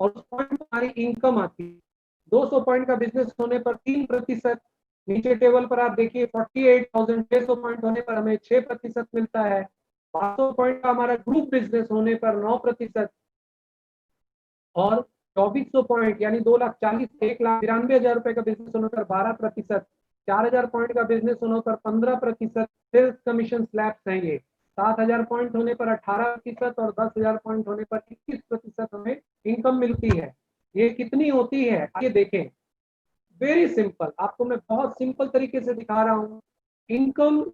और उस पॉइंट पर हमारी इनकम आती है। 200 पॉइंट का बिजनेस होने पर 3%, नीचे टेबल पर आप देखिए 48,600 पॉइंट होने पर हमें 6% मिलता है। 500 पॉइंट का हमारा ग्रुप बिजनेस होने पर 9%, और 2400 पॉइंट यानी 1,92,हजार रुपए का बिजनेस होने पर 12%, 4,000 पॉइंट का बिजनेस होने पर 15% सेल्स कमीशन स्लैब्स हैं ये। 7,000 पॉइंट होने पर 18% और 10,000 पॉइंट होने पर 21% हमें इनकम मिलती है। ये कितनी होती है आइए देखें। वेरी सिंपल, आपको मैं बहुत सिंपल तरीके से दिखा रहा हूं। इनकम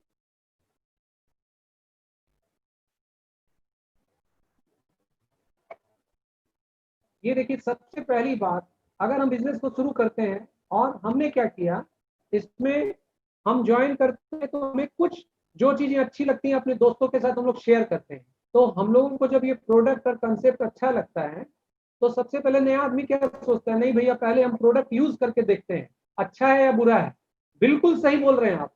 ये देखिए, सबसे पहली बात, अगर हम बिजनेस को शुरू करते हैं और हमने क्या किया, इसमें हम ज्वाइन करते हैं तो हमें कुछ जो चीजें अच्छी लगती हैं अपने दोस्तों के साथ हम लोग शेयर करते हैं। तो हम लोगों को जब ये प्रोडक्ट और कंसेप्ट अच्छा लगता है तो सबसे पहले नया आदमी क्या सोचता है, नहीं भैया पहले हम प्रोडक्ट यूज करके देखते हैं अच्छा है या बुरा है। बिल्कुल सही बोल रहे हैं आप,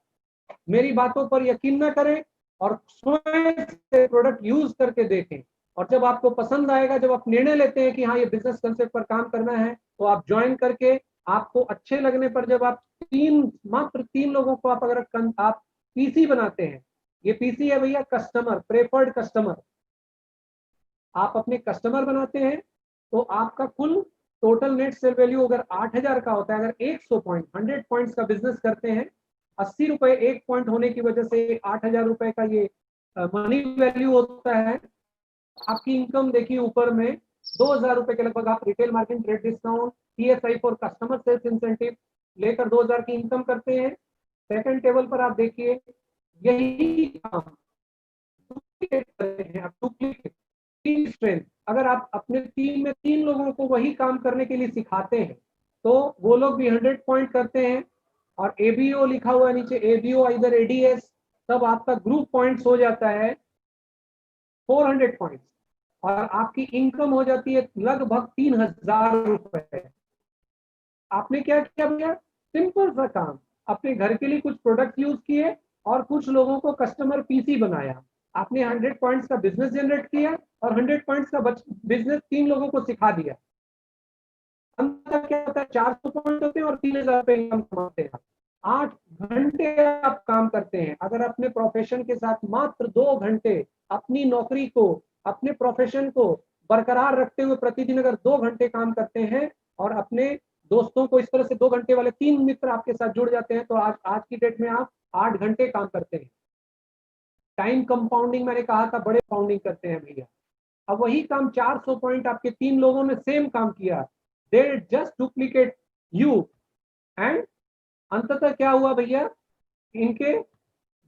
मेरी बातों पर यकीन ना करें और स्वयं से प्रोडक्ट यूज करके देखें। और जब आपको पसंद आएगा, जब आप निर्णय लेते हैं कि हाँ ये बिजनेस कंसेप्ट पर काम करना है, तो आप ज्वाइन करके आपको अच्छे लगने पर जब आप मात्र 3 लोगों को आप अगर आप पीसी बनाते हैं, ये पीसी है भैया कस्टमर, प्रेफर्ड कस्टमर। आप अपने कस्टमर बनाते हैं तो आपका कुल टोटल नेट सेल वैल्यू अगर 8,000 का होता है, अगर 100 पॉइंट 100 पॉइंट्स का बिजनेस करते हैं, 80 रुपए एक पॉइंट होने की वजह से 8,000 रुपए का ये मनी वैल्यू होता है। आपकी इनकम देखिए ऊपर में 2,000 रुपए के लगभग आप retail marketing, trade discount, TSI for customer sales incentive लेकर 2,000 की इनकम करते हैं। सेकंड टेबल पर आप देखिए यही काम डुप्लीकेट करते हैं आप, डुप्लीकेट टीम स्ट्रेंथ। अगर आप अपने टीम में 3 लोगों को वही काम करने के लिए सिखाते हैं तो वो लोग भी 100 पॉइंट करते हैं, और एबीओ लिखा हुआ है नीचे, एबीओ इधर एडीएस, तब आपका ग्रुप पॉइंट्स हो जाता है 400 पॉइंट्स, और आपकी इनकम हो जाती है लगभग 3,000 रुपए। आपने क्या किया भैया, सिंपल सा काम, अपने घर के लिए कुछ प्रोडक्ट यूज किए और कुछ लोगों को कस्टमर पीसी बनाया। आपने 100 पॉइंट्स का बिजनेस जनरेट किया और 100 पॉइंट्स का बिजनेस 3 लोगों को सिखा दिया। अंतर क्या होता है, 400 पॉइंट होते हैं और 3,000 रुपए इनकम कमाते हैं। 8 घंटे आप काम करते हैं, अगर अपने प्रोफेशन के साथ मात्र 2 घंटे अपनी नौकरी को, अपने प्रोफेशन को बरकरार रखते हुए प्रतिदिन अगर 2 घंटे काम करते हैं और अपने दोस्तों को इस तरह से 2 घंटे वाले 3 मित्र आपके साथ जुड़ जाते हैं, तो आज आज की डेट में आप 8 घंटे काम करते हैं। टाइम कंपाउंडिंग मैंने कहा था, बड़े कंपाउंडिंग करते हैं भैया। अब वही काम 400 पॉइंट आपके 3 लोगों ने सेम काम किया, they just duplicate you, and अंततः क्या हुआ भैया, इनके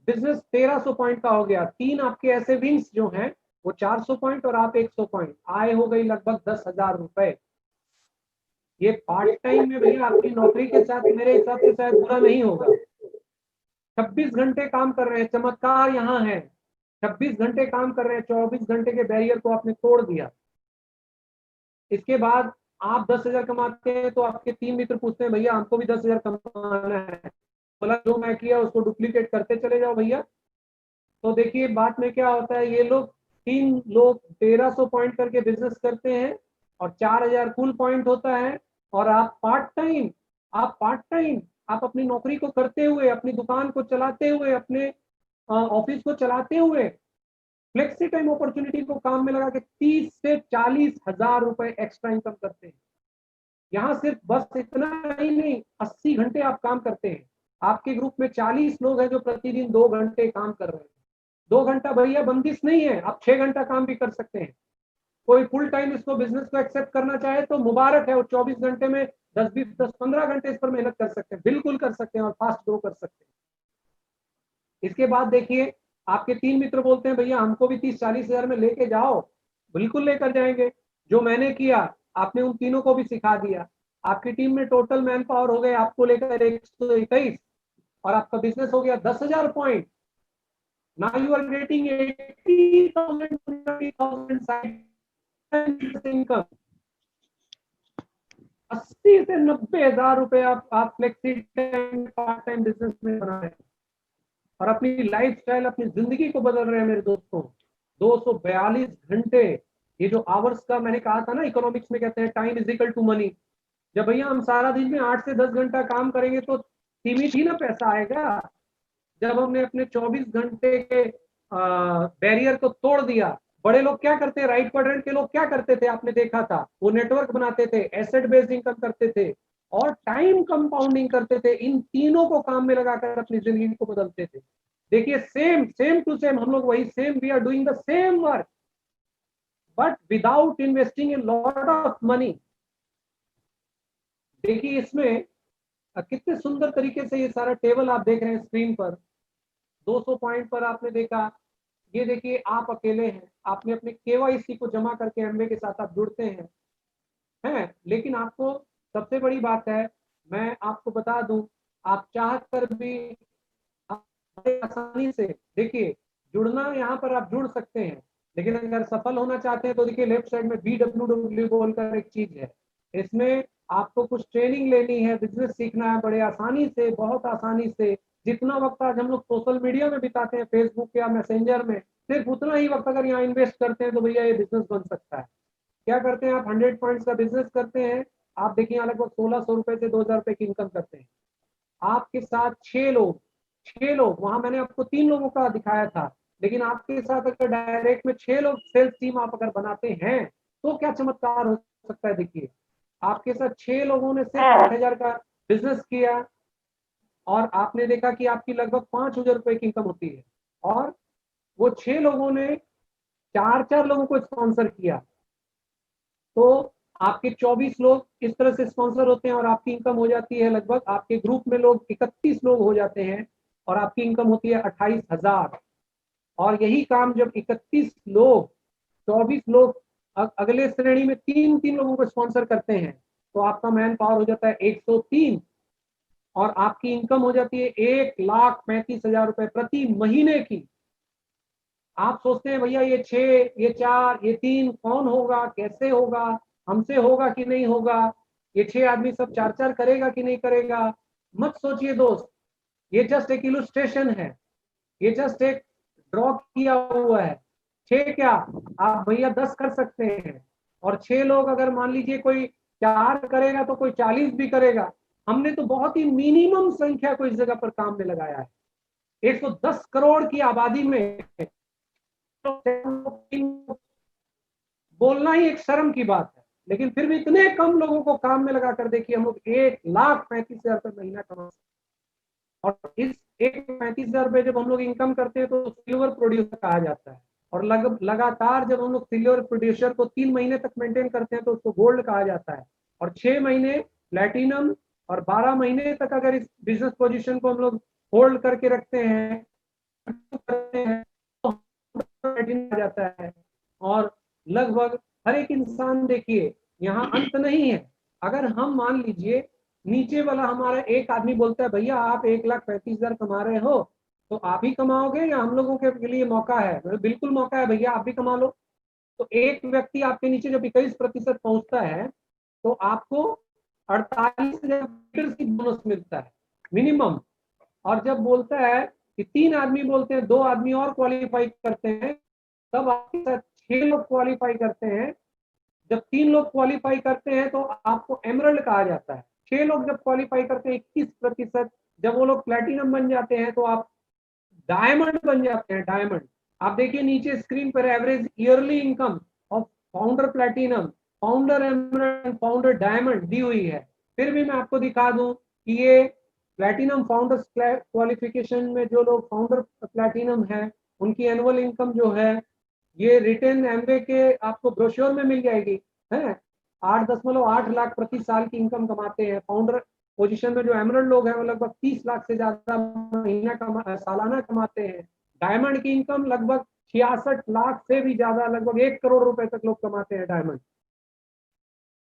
बिजनेस 1,300 पॉइंट का हो गया। 3 आपके ऐसे विंग्स जो हैं वो 400 पॉइंट और आप 100 पॉइंट, आय हो गई लगभग 10,000 रुपए। ये पार्ट टाइम में भैया आपकी नौकरी के साथ मेरे हिसाब से शायद बुरा नहीं होगा। 26 घंटे काम कर रहे हैं, चमत्कार यहाँ है, 26 घंटे काम कर रहे हैं, 24 घंटे के बैरियर को आपने तोड़ दिया। इसके बाद आप 10,000 कमाते हैं तो आपके 3 मित्र पूछते हैं भैया हमको भी 10,000 कमाना है। बोला जो मैं किया उसको डुप्लीकेट करते चले जाओ भैया। तो देखिए बात में क्या होता है, ये लोग 3 लोग 1,300 पॉइंट करके बिजनेस करते हैं और 4,000 कुल पॉइंट होता है। और आप अपनी नौकरी को करते हुए, अपनी दुकान को चलाते हुए, अपने ऑफिस को चलाते हुए फ्लेक्सी टाइम अपॉर्चुनिटी को काम में लगा के 30 से 40,000 रुपए एक्स्ट्रा इनकम करते हैं। यहाँ सिर्फ बस इतना ही नहीं, 80 घंटे आप काम करते हैं। आपके ग्रुप में 40 लोग हैं जो प्रतिदिन 2 घंटे काम कर रहे हैं। 2 घंटा भैया बंदिश नहीं है, आप 6 घंटा काम भी कर सकते हैं। कोई फुल टाइम इसको बिजनेस को एक्सेप्ट करना चाहे तो मुबारक है, वो 24 घंटे में 10-15 घंटे इस पर मेहनत कर सकते हैं, बिल्कुल कर सकते हैं और फास्ट ग्रो कर सकते हैं। इसके बाद देखिए आपके 3 मित्र बोलते हैं भैया हमको भी 30-40 हजार में लेके जाओ, बिल्कुल लेकर जाएंगे। जो मैंने किया आपने उन तीनों को भी सिखा दिया। आपकी टीम में टोटल मैन पावर हो गए आपको लेकर 121, और आपका बिजनेस हो गया 10,000 point. Now you are getting 80,000 income. 80 से 90,000 रुपए आप flexi time part time business में बना रहे हैं और अपनी लाइफस्टाइल, अपनी जिंदगी को बदल रहे हैं मेरे दोस्तों। 242 घंटे ये जो आवर्स का मैंने कहा था ना, इकोनॉमिक्स में कहते हैं time is equal to money. जब भैया हम सारा दिन में 8 से 10 घंटा काम करेंगे तो सीमित ही ना पैसा आएगा। जब हमने अपने 24 घंटे के बैरियर को तोड़ दिया, बड़े लोग क्या करते हैं, राइट क्वाड्रेंट के लोग क्या करते थे, आपने देखा था, वो नेटवर्क बनाते थे, एसेट बेस्ड इनकम करते थे और टाइम कंपाउंडिंग करते थे। इन तीनों को काम में लगाकर अपनी जिंदगी को बदलते थे। देखिए सेम सेम टू सेम हम लोग वही same, we are doing the same work but without investing in lot of money. देखिए इसमें कितने सुंदर तरीके से ये सारा टेबल आप देख रहे हैं स्क्रीन पर। 200 पॉइंट पर आपने देखा, ये देखिए आप अकेले हैं, आपने अपने केवाईसी को जमा करके एमवे के साथ आप जुड़ते हैं, लेकिन आपको सबसे बड़ी बात है, मैं आपको बता दूं, आप चाह कर भी आसानी से देखिए जुड़ना, यहाँ पर आप जुड़ सकते हैं, लेकिन अगर सफल होना चाहते हैं तो देखिए लेफ्ट साइड में BWW बोलकर एक चीज है, इसमें आपको कुछ ट्रेनिंग लेनी है, बिजनेस सीखना है बड़े आसानी से, बहुत आसानी से। जितना वक्त आज हम लोग सोशल मीडिया में बिताते हैं, फेसबुक या मैसेंजर में, सिर्फ उतना ही वक्त अगर यहाँ इन्वेस्ट करते हैं तो भैया ये बिजनेस बन सकता है। क्या करते हैं आप, 100 पॉइंट्स का बिजनेस करते हैं, आप देखिए यहाँ लगभग 1600 रुपए से 2000 रुपए की इनकम करते हैं। आपके साथ 6 लोग, वहां मैंने आपको 3 लोगों का दिखाया था, लेकिन आपके साथ अगर डायरेक्ट में 6 लोग सेल्स टीम आप अगर बनाते हैं तो क्या चमत्कार हो सकता है। देखिए आपके साथ 6 लोगों ने सिर्फ 8,000 का बिजनेस किया और आपने देखा कि आपकी लगभग 5,000 रुपए की इनकम होती है, और वो 6 लोगों ने 4 लोगों को स्पॉन्सर किया, तो आपके 24 लोग इस तरह से स्पॉन्सर होते हैं और आपकी इनकम हो जाती है लगभग, आपके ग्रुप में लोग 31 लोग हो जाते हैं और आपकी इनकम होती है 28,000। और यही काम जब 31 लोग, 24 लोग अगले श्रेणी में 3 लोगों को स्पॉन्सर करते हैं तो आपका मैन पावर हो जाता है 103 और आपकी इनकम हो जाती है 1,35,000 रुपए प्रति महीने की। आप सोचते हैं भैया ये 6, ये 4, ये 3 कौन होगा, कैसे होगा, हमसे होगा कि नहीं होगा, ये 6 आदमी सब 4 करेगा कि नहीं करेगा। मत सोचिए दोस्त, ये जस्ट एक इलुस्ट्रेशन है, ये जस्ट एक ड्रॉ किया हुआ है। 6 क्या, आप भैया 10 कर सकते हैं, और 6 लोग अगर मान लीजिए कोई 4 करेगा तो कोई 40 भी करेगा। हमने तो बहुत ही मिनिमम संख्या को इस जगह पर काम में लगाया है। 110 करोड़ की आबादी में बोलना ही एक शर्म की बात है, लेकिन फिर भी इतने कम लोगों को काम में लगा कर देखिए हम लोग 1,35,000 रुपए महीना कमा। और इस 1,35,000 रुपए जब हम लोग इनकम करते हैं तो सिल्वर प्रोड्यूसर कहा जाता है, और लगातार जब हम लोग सिल्वर प्रोड्यूसर को 3 महीने तक मेंटेन करते हैं तो उसको गोल्ड कहा जाता है, और 6 महीने प्लेटिनम, और 12 महीने तक अगर इस बिजनेस पोजीशन को हम लोग होल्ड करके रखते हैं तो प्लेटिनम आ जाता है। और लगभग हर एक इंसान, देखिए यहाँ अंत नहीं है, अगर हम मान लीजिए नीचे वाला हमारा एक आदमी बोलता है भैया आप 1,35,000 कमा रहे हो तो आप ही कमाओगे या हम लोगों के लिए मौका है, बिल्कुल मौका है भैया, आप भी कमा लो। तो एक व्यक्ति आपके नीचे जब 21% पहुंचता है तो आपको 48,000 की बोनस मिलता है मिनिमम। और जब बोलता है कि 3 आदमी बोलते हैं, 2 आदमी और क्वालिफाई करते हैं, तब आपके साथ 6 लोग क्वालिफाई करते हैं। जब 3 लोग क्वालिफाई करते हैं तो आपको एमरल्ड कहा जाता है। 6 लोग जब क्वालिफाई करते हैं 21%, जब वो लोग प्लेटिनम बन जाते हैं तो आप डायमंड बन जाते हैं, डायमंड। आप देखिए नीचे स्क्रीन पर average yearly income of founder platinum, founder emerald, founder diamond दी हुई है। फिर भी मैं आपको दिखा दूं कि ये प्लेटिनम फाउंडर्स क्वालिफिकेशन में जो लोग फाउंडर प्लेटिनम है उनकी एनुअल इनकम जो है ये रिटेन एमवे के आपको ब्रोश्योर में मिल जाएगी है, 8.8 लाख प्रति साल की इनकम कमाते हैं। फाउंडर पोजीशन में जो एमरल्ड लोग हैं वो लगभग 30 लाख से ज्यादा महीना सालाना कमाते हैं। डायमंड की इनकम लगभग 66 लाख से भी ज्यादा, लगभग 1 करोड़ रुपए तक लोग कमाते हैं डायमंड।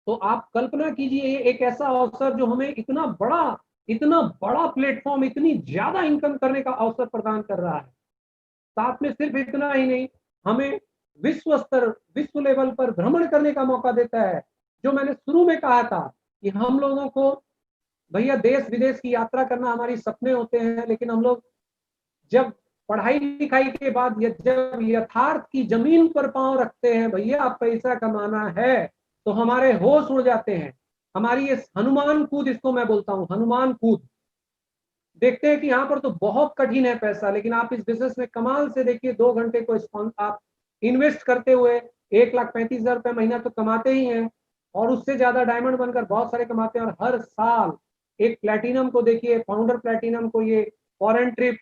तो आप कल्पना कीजिए एक ऐसा अवसर जो हमें इतना बड़ा प्लेटफॉर्म, इतनी ज्यादा इनकम करने का अवसर प्रदान कर रहा है। साथ में सिर्फ इतना ही नहीं, हमें विश्व स्तर, विश्व लेवल पर भ्रमण करने का मौका देता है। जो मैंने शुरू में कहा था कि हम लोगों को भैया देश विदेश की यात्रा करना हमारी सपने होते हैं, लेकिन हम लोग जब पढ़ाई लिखाई के बाद जब यथार्थ की जमीन पर पांव रखते हैं, भैया पैसा कमाना है, तो हमारे होश उड़ जाते हैं। हमारी ये हनुमान कूद, इसको मैं बोलता हूं हनुमान कूद। देखते हैं कि यहाँ पर तो बहुत कठिन है पैसा, लेकिन आप इस बिजनेस में कमाल से देखिए 2 घंटे को आप इन्वेस्ट करते हुए 1,35,000 रुपए महीना तो कमाते ही हैं, और उससे ज्यादा डायमंड बनकर बहुत सारे कमाते हैं। और हर साल एक प्लेटिनम को देखिए, फाउंडर प्लेटिनम को ये फॉरेन ट्रिप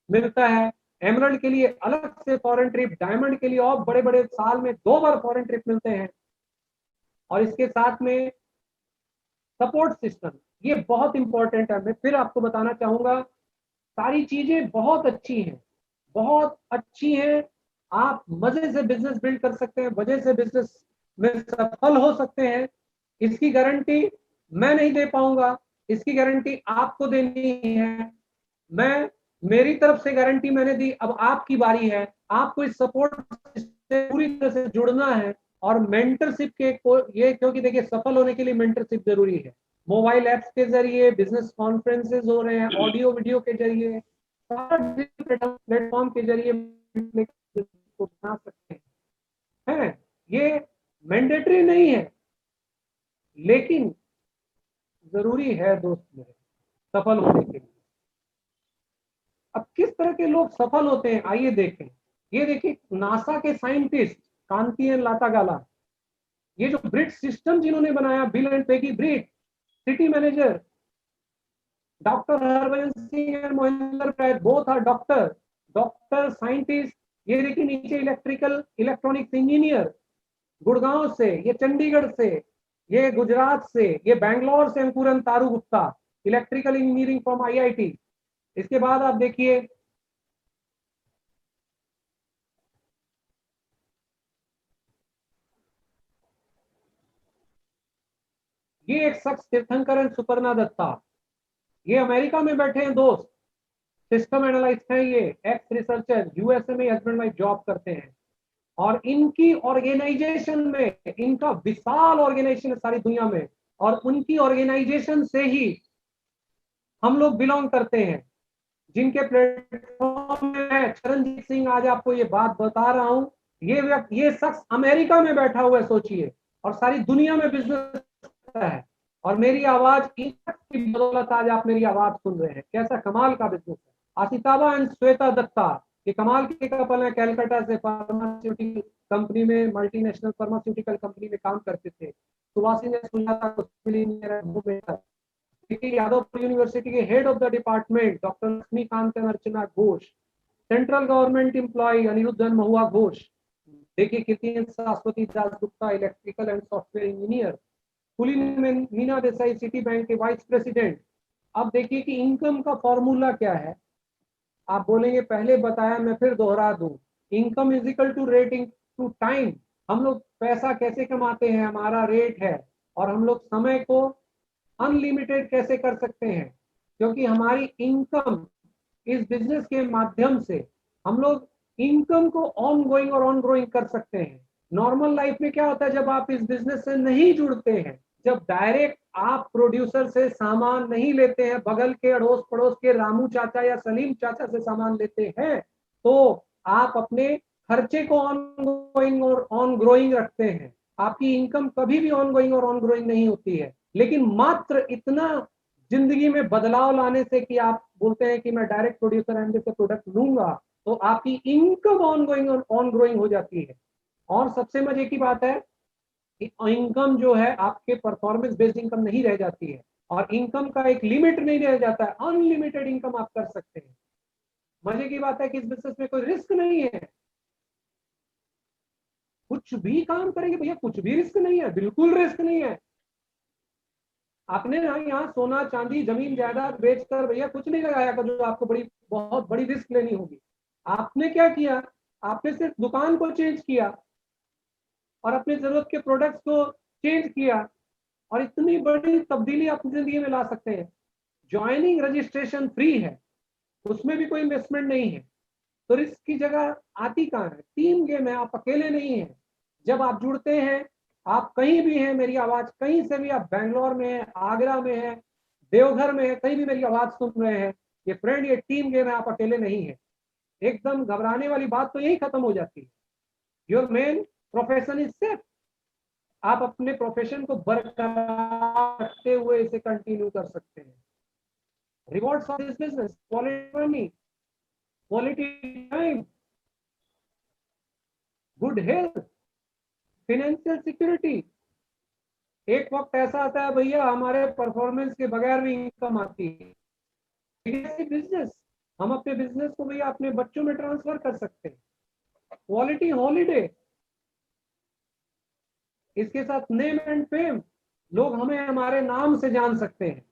मिलता है, एमरल्ड के लिए अलग से फॉरेन ट्रिप, डायमंड के लिए और बड़े बड़े साल में 2 बार फॉरेन ट्रिप मिलते हैं। और इसके साथ में सपोर्ट सिस्टम, ये बहुत इंपॉर्टेंट है। मैं फिर आपको बताना चाहूंगा, सारी चीजें बहुत अच्छी हैं, बहुत अच्छी हैं। आप मजे से बिजनेस बिल्ड कर सकते हैं, मजे से बिजनेस में सफल हो सकते हैं। इसकी गारंटी मैं नहीं दे पाऊंगा, इसकी गारंटी आपको देनी है। मैं मेरी तरफ से गारंटी मैंने दी, अब आपकी बारी है। आपको इस सपोर्ट से पूरी तरह से जुड़ना है। और मेंटरशिप के ये, क्योंकि देखिए सफल होने के लिए मेंटरशिप जरूरी है। मोबाइल ऐप्स के जरिए बिजनेस कॉन्फ्रेंसेस हो रहे हैं, ऑडियो वीडियो के जरिए, प्लेटफॉर्म के जरिए बना सकते हैं। ये मैंडेटरी नहीं है, लेकिन जरूरी है दोस्त मेरे, सफल होने के लिए। अब किस तरह के लोग सफल होते हैं, आइए देखें। ये देखिए नासा के साइंटिस्ट कांति एन लाटागाला, ये जो ब्रिट सिस्टम जिन्होंने बनाया, Bill and Peggy Britt, city manager, doctor Harbhajan Singh and Mohinder Brad, both are doctor scientist. ये देखिए नीचे इलेक्ट्रिकल इलेक्ट्रॉनिक्स इंजीनियर, गुड़गांव से, ये चंडीगढ़ से, ये गुजरात से, ये बैंगलोर से अंकुरन तारू Gupta, electrical engineering from IIT. इसके बाद आप देखिए ये एक शख्स तीर्थंकर एंड सुपर्णा दत्ता, ये अमेरिका में बैठे हैं दोस्त, सिस्टम एनालिस्ट हैं, ये एक्स रिसर्चर, यूएसए में हस्बैंड वाइफ जॉब करते हैं। और इनकी ऑर्गेनाइजेशन में, इनका विशाल ऑर्गेनाइजेशन है सारी दुनिया में, और उनकी ऑर्गेनाइजेशन से ही हम लोग बिलोंग करते हैं। जिनके प्लेटफॉर्म में मैं चरणजीत सिंह आज आपको ये बात बता रहा हूं, ये शख्स अमेरिका में बैठा हुआ है, सोचिए, और सारी दुनिया में बिजनेस करता है। और मेरी आवाज की बदौलत आज आप मेरी आवाज सुन रहे हैं। कैसा कमाल का बिजनेस है। आसिताबा एंड श्वेता दत्ता, ये कमाल के कपल है, कैलकाटा से फार्मास्यूटिकल कंपनी में, मल्टीनेशनल फार्मास्यूटिकल कंपनी में काम करते थे। सुभाषी ने सुजाता यादव यूनिवर्सिटी के head of the department doctor Laxmikant Archana Ghosh, central government employ Anirudhan Mahua Ghosh. देखिए Kirti Shashwati Das Gupta, electrical and software engineer. Kulin Meena Desai, Citibank के वाइस प्रेसिडेंट। अब देखिए कि इनकम का फॉर्मूला क्या है। आप बोलेंगे पहले बताया, मैं फिर दोहरा दूं, income is equal to rating to time. हम लोग पैसा कैसे कमाते हैं, हमारा रेट है। और हम लोग समय को अनलिमिटेड कैसे कर सकते हैं, क्योंकि हमारी इनकम इस बिजनेस के माध्यम से हम लोग इनकम को ऑन गोइंग और ऑन ग्रोइंग कर सकते हैं। नॉर्मल लाइफ में क्या होता है, जब आप इस बिजनेस से नहीं जुड़ते हैं, जब डायरेक्ट आप प्रोड्यूसर से सामान नहीं लेते हैं, बगल के अड़ोस पड़ोस के रामू चाचा या सलीम चाचा से सामान लेते हैं, तो आप अपने खर्चे को ऑन गोइंग और ऑन ग्रोइंग रखते हैं। आपकी इनकम कभी भी ऑन गोइंग और ऑन ग्रोइंग नहीं होती है। लेकिन मात्र इतना जिंदगी में बदलाव लाने से कि आप बोलते हैं कि मैं डायरेक्ट प्रोड्यूसर एमडी से प्रोडक्ट लूंगा, तो आपकी इनकम ऑन गोइंग और ऑन ग्रोइंग हो जाती है। और सबसे मजे की बात है कि इनकम जो है आपके परफॉर्मेंस बेस्ड इनकम नहीं रह जाती है, और इनकम का एक लिमिट नहीं रह जाता है, अनलिमिटेड इनकम आप कर सकते हैं। मजे की बात है कि इस बिजनेस में कोई रिस्क नहीं है। कुछ भी काम करेंगे भैया, कुछ भी रिस्क नहीं है, बिल्कुल रिस्क नहीं है। आपने ना यहाँ सोना चांदी जमीन जायदाद बेचकर भैया कुछ नहीं लगाया जो आपको बहुत बड़ी रिस्क लेनी होगी। आपने क्या किया, आपने सिर्फ दुकान को चेंज किया और अपने जरूरत के प्रोडक्ट्स को चेंज किया, और इतनी बड़ी तब्दीली अपनी जिंदगी में ला सकते हैं। ज्वाइनिंग रजिस्ट्रेशन फ्री है, उसमें भी कोई इन्वेस्टमेंट नहीं है, तो रिस्क की जगह आती कहाँ है। टीम गेम है, आप अकेले नहीं हैं। जब आप जुड़ते हैं, आप कहीं भी हैं, मेरी आवाज कहीं से भी, आप बैंगलोर में है, आगरा में है, देवघर में है, कहीं भी मेरी आवाज सुन रहे हैं, ये फ्रेंड, ये टीम गेम है, आप अकेले नहीं है। एकदम घबराने वाली बात तो यही खत्म हो जाती है। Your main profession is safe. आप अपने प्रोफेशन को बरकरार रखते हुए इसे कंटिन्यू कर सकते हैं। Rewards of this business: quality money, quality time, good health, financial security. एक वक्त ऐसा आता है भैया हमारे परफॉर्मेंस के बगैर भी इनकम आती है। बिजनेस, हम अपने बिजनेस को भैया अपने बच्चों में ट्रांसफर कर सकते हैं। क्वालिटी हॉलीडे, इसके साथ नेम एंड फेम, लोग हमें हमारे नाम से जान सकते हैं।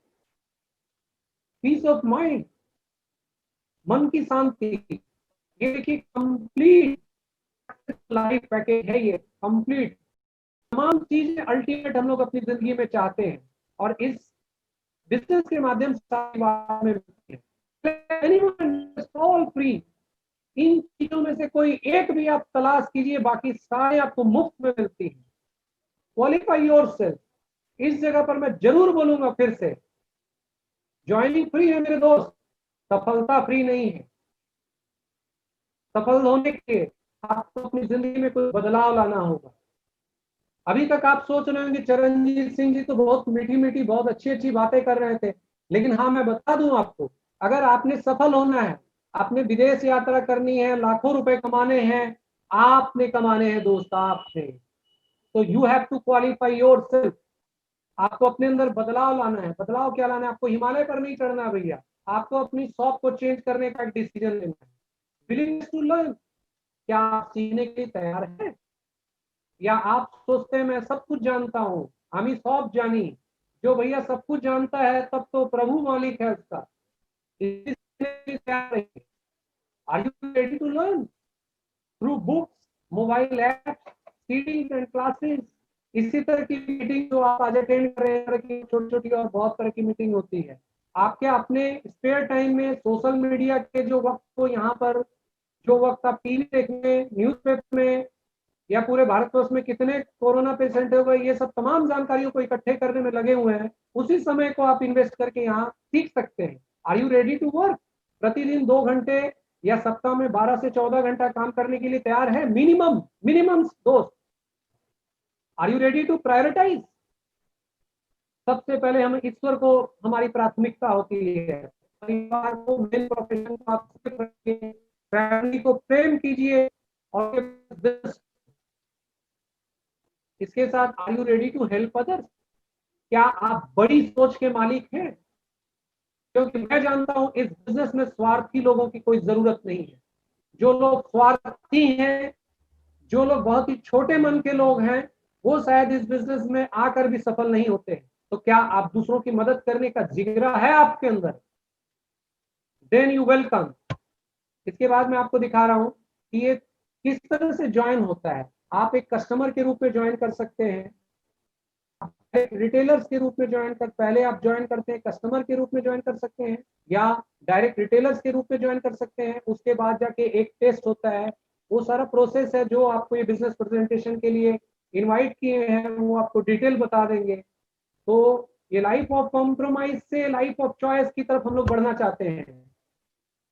पीस ऑफ माइंड, मन की शांति, ये देखिए कंप्लीट लाइफ पैकेज है ये, कंप्लीट तमाम चीजें अल्टीमेट हम लोग अपनी जिंदगी में चाहते हैं और इस बिजनेस के माध्यम से सारी बात में मिलती है। All free. इन चीजों में से कोई एक भी आप तलाश कीजिए, बाकी सारे आपको मुफ्त में मिलती हैं। क्वालिफाई योरसेल्फ, इस जगह पर मैं जरूर बोलूंगा फिर से, ज्वाइनिंग फ्री है मेरे दोस्त, सफलता फ्री नहीं है। सफल होने के लिए आपको अपनी जिंदगी में कोई बदलाव लाना होगा। अभी तक आप सोच रहे होंगे चरणजीत सिंह जी तो बहुत मीठी मीठी बहुत अच्छी अच्छी बातें कर रहे थे, लेकिन हाँ मैं बता दूं आपको, अगर आपने सफल होना है, आपने विदेश यात्रा करनी है, लाखों रुपए कमाने हैं, आपने कमाने हैं दोस्त, आपने, तो you have to qualify yourself. आपको अपने अंदर बदलाव लाना है। बदलाव क्या लाना है? आपको हिमालय पर नहीं चढ़ना भैया, आपको अपनी शॉप को चेंज करने का डिसीजन लेना है। विलिंगनेस टू लर्न, क्या आप सीखने के लिए तैयार हैं? या आप सोचते हैं मैं सब कुछ जानता हूँ, हम ही सब जानी। जो भैया सब कुछ जानता है तब तो प्रभु मालिक है उसका। Are you ready to learn through books, mobile apps, CDs and classes? इसी तरह की मीटिंग जो आप आज अटेंड कर रहे हैं, छोटी छोटी और बहुत तरह की मीटिंग होती है। आप क्या अपने स्पेयर टाइम में सोशल मीडिया के जो वक्त को यहाँ पर, जो वक्त आप टीवी देखने, न्यूज़पेपर में, या पूरे भारतवर्ष में कितने कोरोना पेशेंट हो गए, ये सब तमाम जानकारियों को इकट्ठे करने में लगे हुए हैं, उसी समय को आप इन्वेस्ट करके यहाँ सीख सकते हैं। Are you ready to work? प्रतिदिन 2 घंटे या सप्ताह में 12 से 14 घंटा काम करने के लिए तैयार है? मिनिमम, मिनिमम दोस्त। Are you ready to prioritise? सबसे पहले हम ईश्वर को हमारी प्राथमिकता होती है, परिवार को, मेन प्रोफेशन को आप रखिए, फैमिली को प्रेम कीजिए, और इसके साथ are you ready to help others? क्या आप बड़ी सोच के मालिक हैं? क्योंकि मैं जानता हूं इस बिजनेस में स्वार्थी लोगों की कोई जरूरत नहीं है। जो लोग स्वार्थी हैं, जो लोग बहुत ही छोटे मन के लोग हैं, वो शायद इस बिजनेस में आकर भी सफल नहीं होते हैं। तो क्या आप दूसरों की मदद करने का जिगरा है आपके अंदर? Then you welcome. इसके बाद मैं आपको दिखा रहा हूं कि ये किस तरह से ज्वाइन होता है। आप एक कस्टमर के रूप में ज्वाइन कर सकते हैं, रिटेलर्स के रूप में ज्वाइन कर, पहले आप ज्वाइन करते हैं कस्टमर के रूप में ज्वाइन कर सकते हैं, या डायरेक्ट रिटेलर्स के रूप में ज्वाइन कर सकते हैं। उसके बाद जाके एक टेस्ट होता है, वो सारा प्रोसेस है जो आपको ये बिजनेस प्रेजेंटेशन के लिए इनवाइट किए हैं वो आपको डिटेल बता देंगे। तो ये लाइफ ऑफ कॉम्प्रोमाइज से लाइफ ऑफ चॉइस की तरफ हम लोग बढ़ना चाहते हैं।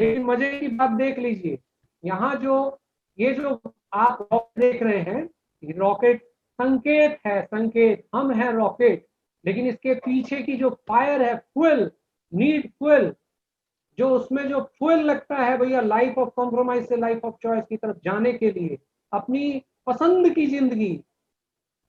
लेकिन मजे की बात देख लीजिए, यहाँ जो ये जो आप देख रहे हैं, रॉकेट संकेत है, संकेत, हम हैं रॉकेट, लेकिन इसके पीछे की जो फायर है, फ्यूल, नीड फ्यूल, जो उसमें जो फ्यूल लगता है भैया लाइफ ऑफ कॉम्प्रोमाइज से लाइफ ऑफ चॉइस की तरफ जाने के लिए, अपनी पसंद की जिंदगी,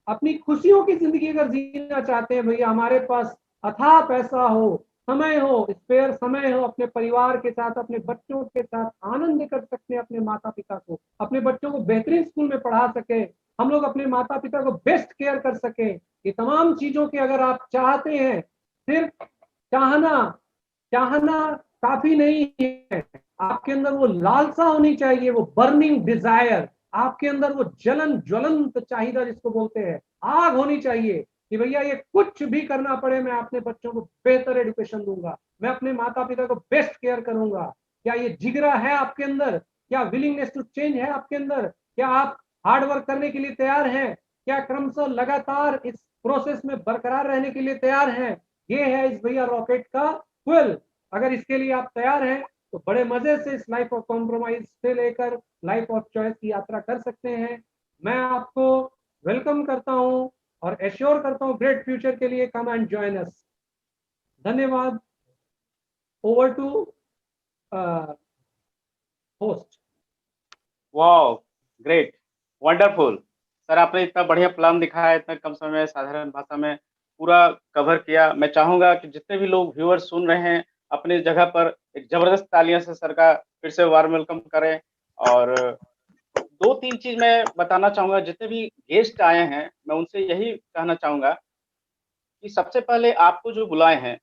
अपनी खुशियों की जिंदगी अगर जीना चाहते हैं भैया, हमारे पास अथाह पैसा हो, समय हो, स्पेयर समय हो, अपने परिवार के साथ, अपने बच्चों के साथ आनंद कर सकते हैं, अपने माता पिता को, अपने बच्चों को बेहतरीन स्कूल में पढ़ा सके, हम लोग अपने माता पिता को बेस्ट केयर कर सके, ये तमाम चीजों के अगर आप चाहते हैं, सिर्फ चाहना, चाहना काफी नहीं है, आपके अंदर वो लालसा होनी चाहिए, वो बर्निंग डिजायर, आपके अंदर वो जलन, ज्वलंत चाहिदा जिसको बोलते हैं, आग होनी चाहिए कि भैया ये कुछ भी करना पड़े, मैं अपने बच्चों को बेहतर एजुकेशन दूंगा, मैं अपने माता पिता को बेस्ट केयर करूंगा। क्या ये जिगरा है आपके अंदर? क्या विलिंगनेस टू चेंज है आपके अंदर? क्या आप हार्ड वर्क करने के लिए तैयार हैं? क्या क्रमशः लगातार इस प्रोसेस में बरकरार रहने के लिए तैयार हैं? ये है इस भैया रॉकेट का फ्यूल। अगर इसके लिए आप तैयार हैं तो बड़े मजे से इस लाइफ ऑफ कॉम्प्रोमाइज से लेकर लाइफ ऑफ चॉइस की यात्रा कर सकते हैं। मैं आपको वेलकम करता हूं और एश्योर करता हूं ग्रेट फ्यूचर के लिए। Come and join us. धन्यवाद। Over to host. Wow, great, wonderful sir, आपने इतना बढ़िया प्लान दिखाया, इतना कम समय में साधारण भाषा में पूरा कवर किया। मैं चाहूंगा कि जितने भी लोग व्यूअर्स सुन रहे हैं अपनी जगह पर एक जबरदस्त तालियां से सर का फिर से वार्म वेलकम करें। और दो तीन चीज मैं बताना चाहूंगा, जितने भी गेस्ट आए हैं मैं उनसे यही कहना चाहूंगा कि सबसे पहले आपको जो बुलाए हैं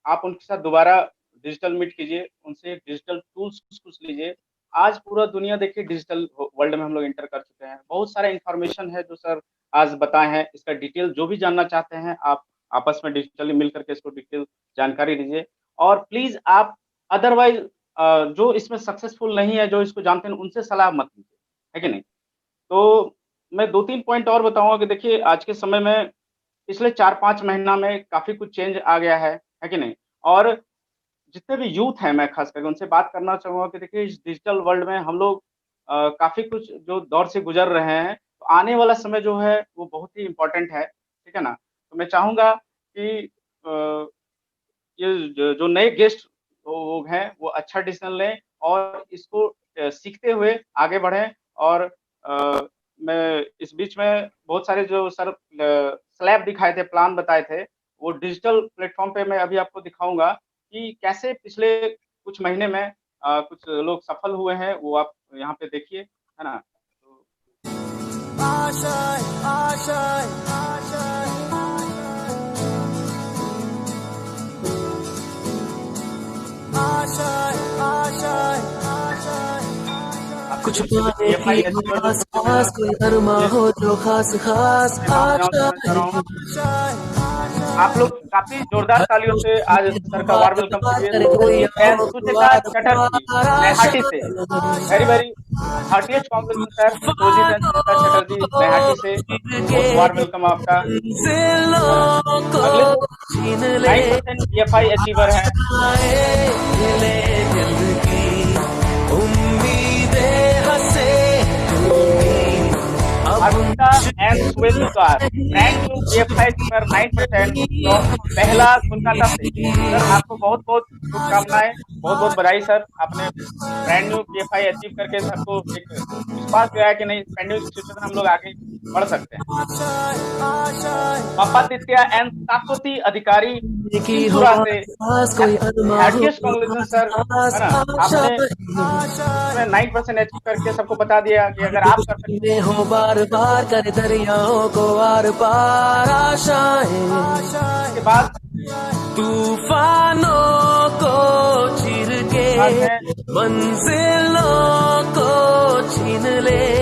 आप उनके साथ दोबारा डिजिटल मीट कीजिए, उनसे डिजिटल टूल्स कुछ लीजिए। आज पूरा दुनिया देखिए डिजिटल वर्ल्ड में हम लोग इंटर कर चुके हैं। बहुत सारा इंफॉर्मेशन है जो सर आज बताए हैं, इसका डिटेल जो भी जानना चाहते हैं आप आपस में डिजिटली मिल करके इसको डिटेल जानकारी लीजिए। और प्लीज आप अदरवाइज जो इसमें सक्सेसफुल नहीं है, जो इसको जानते हैं, उनसे सलाह मत लीजिए, है कि नहीं। तो मैं दो तीन पॉइंट और बताऊंगा कि देखिए आज के समय में पिछले 4-5 महीना में काफी कुछ चेंज आ गया है कि नहीं। और जितने भी यूथ हैं मैं खास करके उनसे बात करना चाहूंगा कि देखिए इस डिजिटल वर्ल्ड में हम लोग काफी कुछ जो दौर से गुजर रहे हैं, तो आने वाला समय जो है वो बहुत ही इम्पोर्टेंट है, ठीक है ना। तो मैं चाहूंगा कि ये जो नए गेस्ट लोग हैं वो अच्छा डिसीजन लें और इसको सीखते हुए आगे बढ़ें। और मैं इस बीच में बहुत सारे जो सर स्लैब दिखाए थे, प्लान बताए थे, वो डिजिटल प्लेटफॉर्म पे मैं अभी आपको दिखाऊंगा कि कैसे पिछले कुछ महीने में कुछ लोग सफल हुए हैं, वो आप यहाँ पे देखिए, है ना। तो कुछ पाने की आस पास कोई अरमा हो जो खास खास आप लोग काफी जोरदार तालियों से आज सर का वार्म वेलकम कीजिए। रोहित एंड सुचेता चटर्जी मेहाटी से, very very heartiest congratulation sir. Rohit and Sucheta Chatterjee Mehati से बहुत वार्म वेलकम आपका। अगले जो 9% EFI अचीवर है Arpita and Suvendukar, brand new EFI achiever 9% from पहला कोलकाता से। सर आपको बहुत बहुत शुभकामनाएं, बहुत बहुत बधाई सर। आपने ब्रांड न्यू EFI अचीव करके सबको एक विश्वास दिलाया कि नहीं पेंडिंग सिचुएशन हम लोग आगे बढ़ सकते हैं। पापादित्य एंड शाश्वती अधिकारी त्रिपुरा से, हार्टिएस्ट कांग्रेचुलेशन सर, है ना। आपने 9% अचीव करके सबको बता दिया कि अगर आप कर सकते हो बार बार कर दरियाओं को आर पार आशाएं के बाद तूफानों को चीर के मंजिलों को छीन ले।